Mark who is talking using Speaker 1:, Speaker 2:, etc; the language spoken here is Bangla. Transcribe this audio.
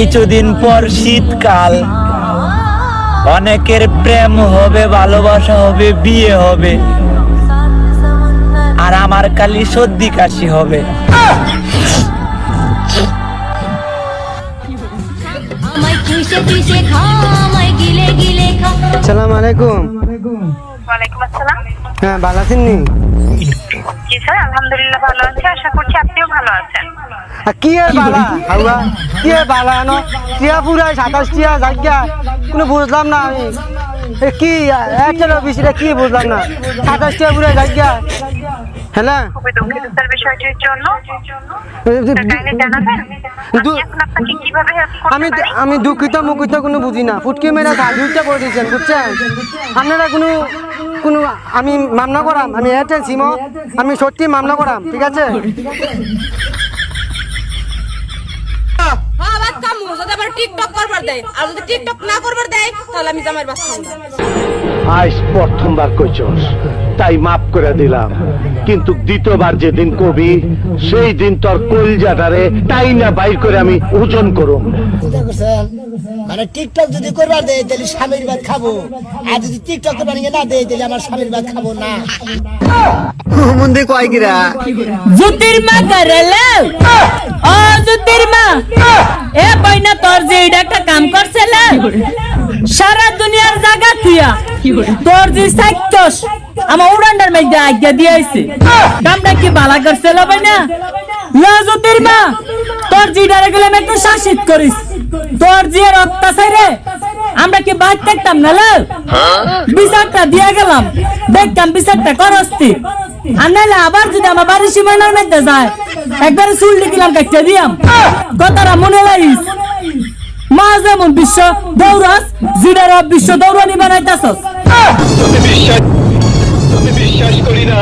Speaker 1: কিছুদিন পর শীতকাল, অনেকের প্রেম হবে, ভালোবাসা হবে, বিয়ে হবে, আর আমার খালি সর্দি কাশি হবে।
Speaker 2: আসসালামু আলাইকুম।
Speaker 3: ওয়ালাইকুম আসসালাম।
Speaker 2: হ্যাঁ, ভালো আছেন নি?
Speaker 3: জি স্যার, আলহামদুলিল্লাহ ভালো আছি, আশা করছি আপনিও ভালো আছেন।
Speaker 2: কি এ বালা হাওয়া, কি এ বালা ন টিয়া পুরাই 27 টিয়া জায়গা কোনো বুঝলাম না আমি। কি একটা বিষয়টা কি বুঝলাম না, 27 টিয়া পুরাই জায়গা। হ্যাঁ,
Speaker 3: খুবই দুঃখিত স্যার বিষয়টির জন্য। কাইন্ডলি জানাবেন এখন আপনাকে কিভাবে হেল্প করতে
Speaker 2: আমি
Speaker 3: পারি?
Speaker 2: আমি দুঃখিত মুখিত কোনো বুঝি না, ফুটকি মেরা সাজুটা করে দিয়েছেন বুঝছেন। আপনারা কোনো কোনো আমি মামলা করাম, আমি এয়ারটেল সিম, আমি সত্যি মামলা করাম, ঠিক আছে?
Speaker 4: টিকটক করবার দেয়, আর যদি টিকটক না করবার দেয় তাহলে আমি জামাইয়ের বাস খাবো না।
Speaker 5: আজ প্রথমবার কইছস তাই মাফ করে দিলাম, কিন্তু দ্বিতীয়বার যেদিন কবি সেই দিন তোর কলজাটারে তাই না বাইর করে আমি ওজন করুম।
Speaker 6: মানে টিকটক যদি করবার দেয় তাহলে স্বামীর ভাত খাবো, আর যদি টিকটক করবার না দেয় তাহলে আমার স্বামীর ভাত খাবো না।
Speaker 2: মন্দির কয় কিরা
Speaker 4: জুতির মা করলে ও জুতির মা এ বইনা তোর যে এটা একটা কাম করছিল সারা দুনিয়ার জায়গা থিয়া তোর যে সাইকস আমার উড়ান্ডার মধ্যে আজ্ঞা দিয়েছে, কামটা কি বালা করছিল বইনা? লা জুতির মা তোর জিডারে গেলে আমি একটু শাসিত করিস, তোর যে অত্যাচারে আমরা কি বাদ থাকতাম না? লো বিচারটা দিয়া গেলাম, দেখতাম বিচারটা করস্তি, আর নাহলে আবার যদি আমার বাড়ির সীমানার মধ্যে যায় একবারে চুল দিলাম কাটতে দিয়াম। কথাটা মনে লাগিস, মা যেমন বিশ্ব দৌড়াস, জিডার বিশ্ব দৌড়ানি বানাইতাছস।
Speaker 5: আমি বিশ্বাস করি না